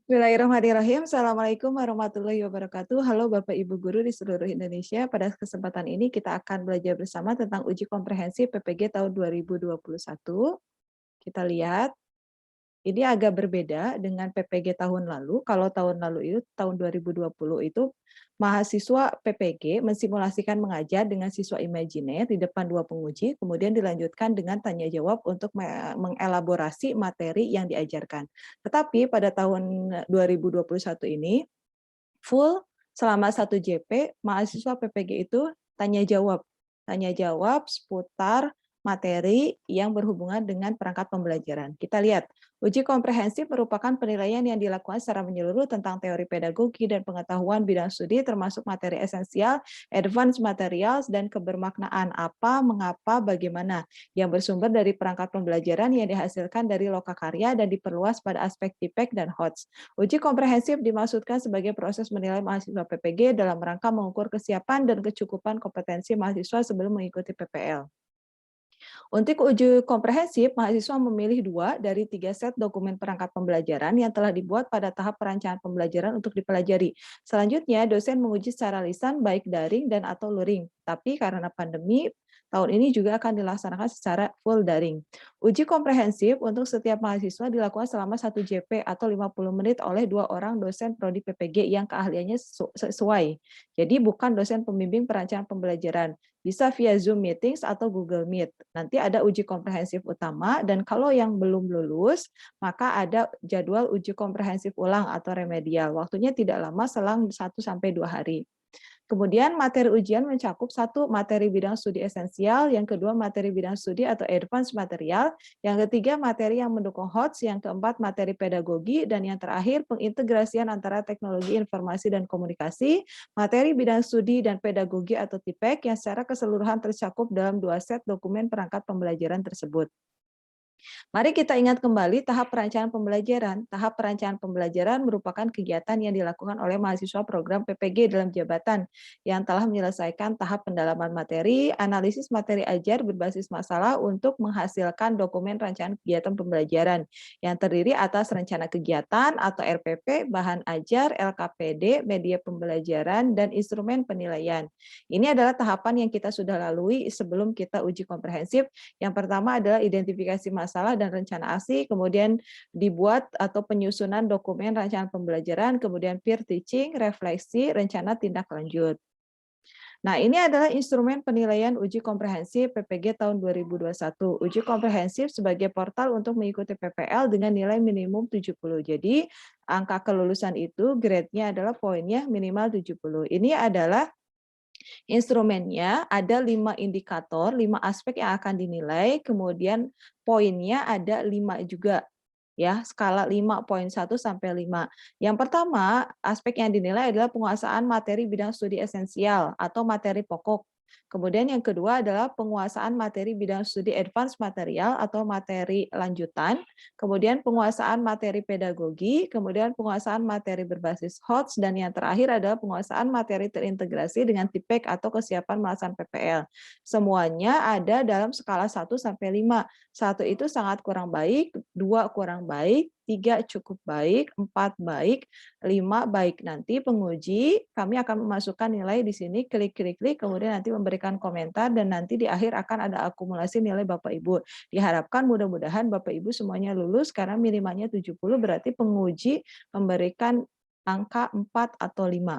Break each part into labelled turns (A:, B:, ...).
A: Bismillahirrahmanirrahim. Assalamualaikum warahmatullahi wabarakatuh. Halo Bapak Ibu Guru di seluruh Indonesia. Pada kesempatan ini kita akan belajar bersama tentang uji komprehensif PPG tahun 2021. Kita lihat. Ini agak berbeda dengan PPG tahun lalu. Kalau tahun lalu itu, tahun 2020 itu, mahasiswa PPG mensimulasikan mengajar dengan siswa imajiner di depan 2 penguji, kemudian dilanjutkan dengan tanya jawab untuk mengelaborasi materi yang diajarkan. Tetapi pada tahun 2021 ini, full selama 1 JP, mahasiswa PPG itu tanya jawab. Tanya jawab seputar materi yang berhubungan dengan perangkat pembelajaran. Kita lihat, uji komprehensif merupakan penilaian yang dilakukan secara menyeluruh tentang teori pedagogi dan pengetahuan bidang studi termasuk materi esensial, advanced materials, dan kebermaknaan apa, mengapa, bagaimana yang bersumber dari perangkat pembelajaran yang dihasilkan dari lokakarya dan diperluas pada aspek feedback dan HOTS. Uji komprehensif dimaksudkan sebagai proses menilai mahasiswa PPG dalam rangka mengukur kesiapan dan kecukupan kompetensi mahasiswa sebelum mengikuti PPL. Untuk uji komprehensif, mahasiswa memilih 2 dari 3 set dokumen perangkat pembelajaran yang telah dibuat pada tahap perancangan pembelajaran untuk dipelajari. Selanjutnya, dosen menguji secara lisan baik daring dan atau luring. Tapi karena pandemi, tahun ini juga akan dilaksanakan secara full daring. Uji komprehensif untuk setiap mahasiswa dilakukan selama 1 JP atau 50 menit oleh 2 orang dosen prodi PPG yang keahliannya sesuai. Jadi bukan dosen pembimbing perancangan pembelajaran. Bisa via Zoom Meetings atau Google Meet. Nanti ada uji komprehensif utama, dan kalau yang belum lulus, maka ada jadwal uji komprehensif ulang atau remedial. Waktunya tidak lama, selang 1-2 hari. Kemudian materi ujian mencakup 1 materi bidang studi esensial, yang kedua materi bidang studi atau advance material, yang ketiga materi yang mendukung HOTS, yang keempat materi pedagogi, dan yang terakhir pengintegrasian antara teknologi informasi dan komunikasi, materi bidang studi dan pedagogi atau TIPEK yang secara keseluruhan tercakup dalam 2 set dokumen perangkat pembelajaran tersebut. Mari kita ingat kembali tahap perancangan pembelajaran. Tahap perancangan pembelajaran merupakan kegiatan yang dilakukan oleh mahasiswa program PPG dalam jabatan yang telah menyelesaikan tahap pendalaman materi, analisis materi ajar berbasis masalah untuk menghasilkan dokumen rancangan kegiatan pembelajaran yang terdiri atas rencana kegiatan atau RPP, bahan ajar, LKPD, media pembelajaran, dan instrumen penilaian. Ini adalah tahapan yang kita sudah lalui sebelum kita uji komprehensif. Yang pertama adalah identifikasi masalah dan rencana aksi, kemudian dibuat atau penyusunan dokumen rancangan pembelajaran, kemudian peer teaching, refleksi, rencana tindak lanjut. Nah, ini adalah instrumen penilaian uji komprehensif PPG tahun 2021. Uji komprehensif sebagai portal untuk mengikuti PPL dengan nilai minimum 70. Jadi, angka kelulusan itu grade-nya adalah poinnya minimal 70. Ini adalah instrumennya, ada 5 indikator, 5 aspek yang akan dinilai, kemudian poinnya ada 5 juga, ya, skala 5.1 sampai 5. Yang pertama, aspek yang dinilai adalah penguasaan materi bidang studi esensial atau materi pokok. Kemudian yang kedua adalah penguasaan materi bidang studi advance material atau materi lanjutan, kemudian penguasaan materi pedagogi, kemudian penguasaan materi berbasis HOTS, dan yang terakhir adalah penguasaan materi terintegrasi dengan TIPEK atau kesiapan melaksanakan PPL. Semuanya ada dalam skala 1 sampai 5. 1 itu sangat kurang baik, 2 kurang baik, 3 cukup baik, 4 baik, 5 baik. Nanti penguji, kami akan memasukkan nilai di sini, klik, kemudian nanti memberikan komentar, dan nanti di akhir akan ada akumulasi nilai Bapak Ibu. Diharapkan mudah-mudahan Bapak Ibu semuanya lulus, karena minimalnya 70, berarti penguji memberikan angka 4 atau 5.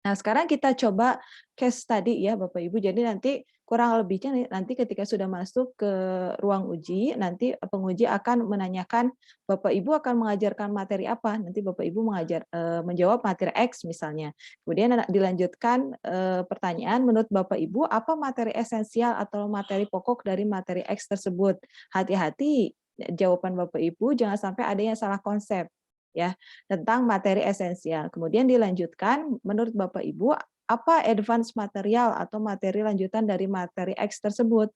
A: Nah, sekarang kita coba case study ya Bapak Ibu. Jadi nanti kurang lebihnya nanti ketika sudah masuk ke ruang uji, nanti penguji akan menanyakan Bapak Ibu akan mengajarkan materi apa. Nanti Bapak Ibu menjawab materi X misalnya. Kemudian dilanjutkan pertanyaan, menurut Bapak Ibu apa materi esensial atau materi pokok dari materi X tersebut? Hati-hati jawaban Bapak Ibu jangan sampai ada yang salah konsep ya tentang materi esensial. Kemudian dilanjutkan, menurut Bapak Ibu, apa advance material atau materi lanjutan dari materi X tersebut?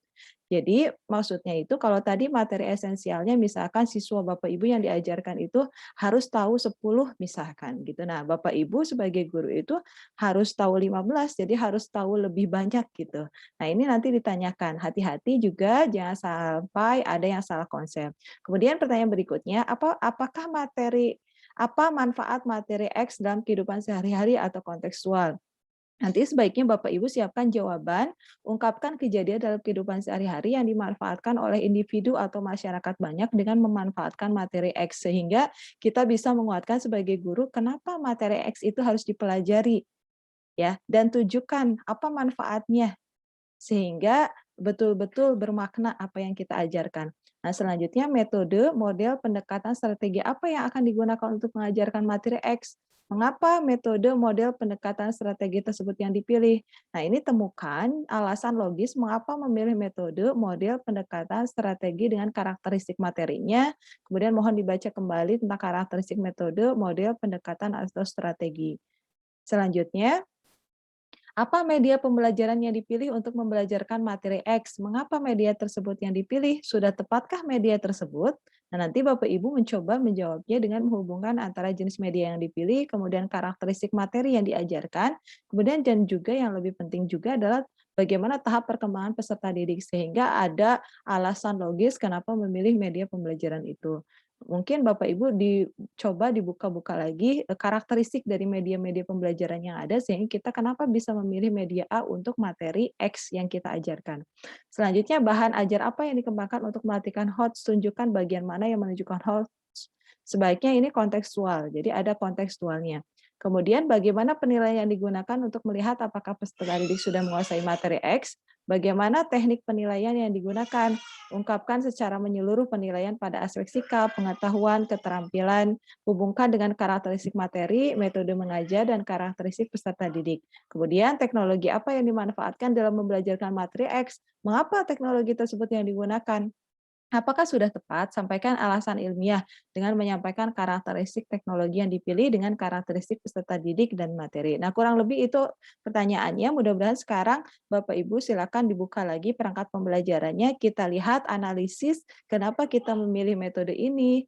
A: Jadi maksudnya itu kalau tadi materi esensialnya misalkan siswa Bapak Ibu yang diajarkan itu harus tahu 10 misalkan gitu. Nah, Bapak Ibu sebagai guru itu harus tahu 15, jadi harus tahu lebih banyak gitu. Nah, ini nanti ditanyakan, hati-hati juga jangan sampai ada yang salah konsep. Kemudian pertanyaan berikutnya, apakah materi Apa manfaat materi X dalam kehidupan sehari-hari atau kontekstual? Nanti sebaiknya Bapak Ibu siapkan jawaban, ungkapkan kejadian dalam kehidupan sehari-hari yang dimanfaatkan oleh individu atau masyarakat banyak dengan memanfaatkan materi X, sehingga kita bisa menguatkan sebagai guru kenapa materi X itu harus dipelajari, ya, dan tunjukkan apa manfaatnya sehingga betul-betul bermakna apa yang kita ajarkan. Nah, selanjutnya metode, model, pendekatan, strategi apa yang akan digunakan untuk mengajarkan materi X? Mengapa metode, model, pendekatan, strategi tersebut yang dipilih? Nah, ini temukan alasan logis mengapa memilih metode, model, pendekatan, strategi dengan karakteristik materinya. Kemudian mohon dibaca kembali tentang karakteristik metode, model, pendekatan, atau strategi. Selanjutnya, apa media pembelajaran yang dipilih untuk membelajarkan materi X? Mengapa media tersebut yang dipilih? Sudah tepatkah media tersebut? Nah, nanti Bapak Ibu mencoba menjawabnya dengan menghubungkan antara jenis media yang dipilih, kemudian karakteristik materi yang diajarkan, kemudian dan juga yang lebih penting juga adalah bagaimana tahap perkembangan peserta didik, sehingga ada alasan logis kenapa memilih media pembelajaran itu. Mungkin Bapak Ibu dicoba dibuka-buka lagi karakteristik dari media-media pembelajaran yang ada sehingga kita kenapa bisa memilih media A untuk materi X yang kita ajarkan. Selanjutnya bahan ajar apa yang dikembangkan untuk melatihkan HOTS, tunjukkan bagian mana yang menunjukkan HOTS. Sebaiknya ini kontekstual, jadi ada kontekstualnya. Kemudian bagaimana penilaian yang digunakan untuk melihat apakah peserta didik sudah menguasai materi X, bagaimana teknik penilaian yang digunakan, ungkapkan secara menyeluruh penilaian pada aspek sikap, pengetahuan, keterampilan, hubungkan dengan karakteristik materi, metode mengajar, dan karakteristik peserta didik. Kemudian teknologi apa yang dimanfaatkan dalam membelajarkan materi X, mengapa teknologi tersebut yang digunakan, apakah sudah tepat? Sampaikan alasan ilmiah dengan menyampaikan karakteristik teknologi yang dipilih dengan karakteristik peserta didik dan materi. Nah, kurang lebih itu pertanyaannya. Mudah-mudahan sekarang Bapak Ibu silakan dibuka lagi perangkat pembelajarannya. Kita lihat analisis kenapa kita memilih metode ini,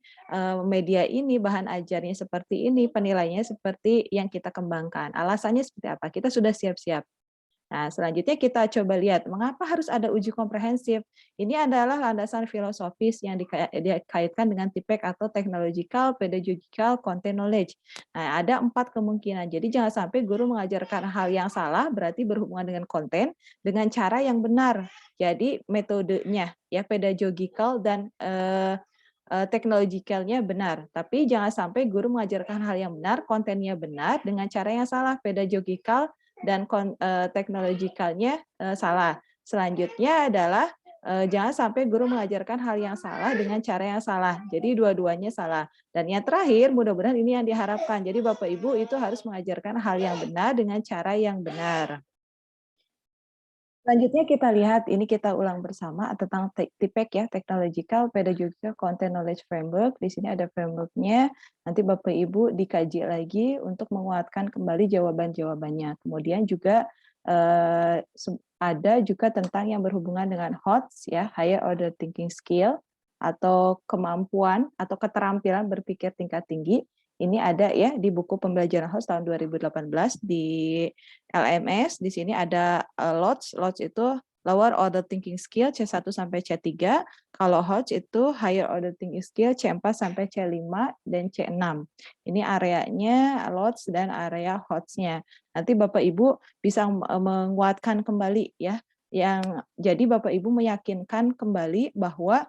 A: media ini, bahan ajarnya seperti ini, penilaiannya seperti yang kita kembangkan. Alasannya seperti apa? Kita sudah siap-siap. Nah, selanjutnya kita coba lihat mengapa harus ada uji komprehensif. Ini adalah landasan filosofis yang dikaitkan dengan TIPEC atau Technological, Pedagogical, Content Knowledge. Nah, ada 4 kemungkinan. Jadi jangan sampai guru mengajarkan hal yang salah berarti berhubungan dengan konten dengan cara yang benar. Jadi metodenya ya pedagogical dan teknologikalnya benar. Tapi jangan sampai guru mengajarkan hal yang benar, kontennya benar dengan cara yang salah, pedagogical dan teknologikalnya salah. Selanjutnya adalah jangan sampai guru mengajarkan hal yang salah dengan cara yang salah. Jadi dua-duanya salah. Dan yang terakhir, mudah-mudahan ini yang diharapkan. Jadi Bapak Ibu itu harus mengajarkan hal yang benar dengan cara yang benar. Selanjutnya kita lihat, ini kita ulang bersama tentang TIPEC ya, Technological, Pedagogical, Content Knowledge Framework. Di sini ada framework-nya, nanti Bapak Ibu dikaji lagi untuk menguatkan kembali jawaban-jawabannya. Kemudian juga ada juga tentang yang berhubungan dengan HOTS ya, Higher Order Thinking Skill, atau kemampuan atau keterampilan berpikir tingkat tinggi. Ini ada ya di buku pembelajaran HOTS tahun 2018 di LMS. Di sini ada LOTS. LOTS itu Lower Order Thinking Skill C1 sampai C3. Kalau HOTS itu Higher Order Thinking Skill C4 sampai C5 dan C6. Ini areanya LOTS dan area HOTS-nya. Nanti Bapak Ibu bisa menguatkan kembali ya. Jadi Bapak Ibu meyakinkan kembali bahwa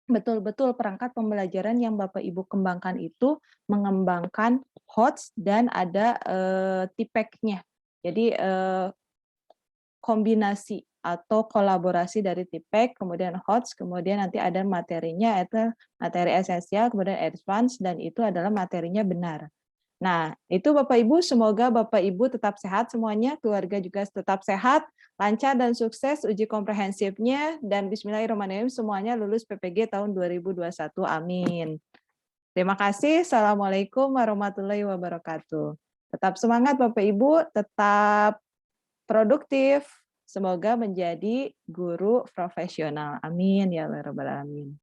A: betul-betul perangkat pembelajaran yang Bapak Ibu kembangkan itu mengembangkan HOTS dan ada TIPEC-nya. Jadi kombinasi atau kolaborasi dari TIPEC, kemudian HOTS, kemudian nanti ada materinya itu materi esensial, kemudian advance, dan itu adalah materinya benar. Nah, itu Bapak Ibu, semoga Bapak Ibu tetap sehat semuanya, keluarga juga tetap sehat, lancar dan sukses uji komprehensifnya, dan bismillahirrahmanirrahim semuanya lulus PPG tahun 2021. Amin. Terima kasih. Assalamualaikum warahmatullahi wabarakatuh. Tetap semangat Bapak Ibu, tetap produktif. Semoga menjadi guru profesional. Amin ya rabbal alamin.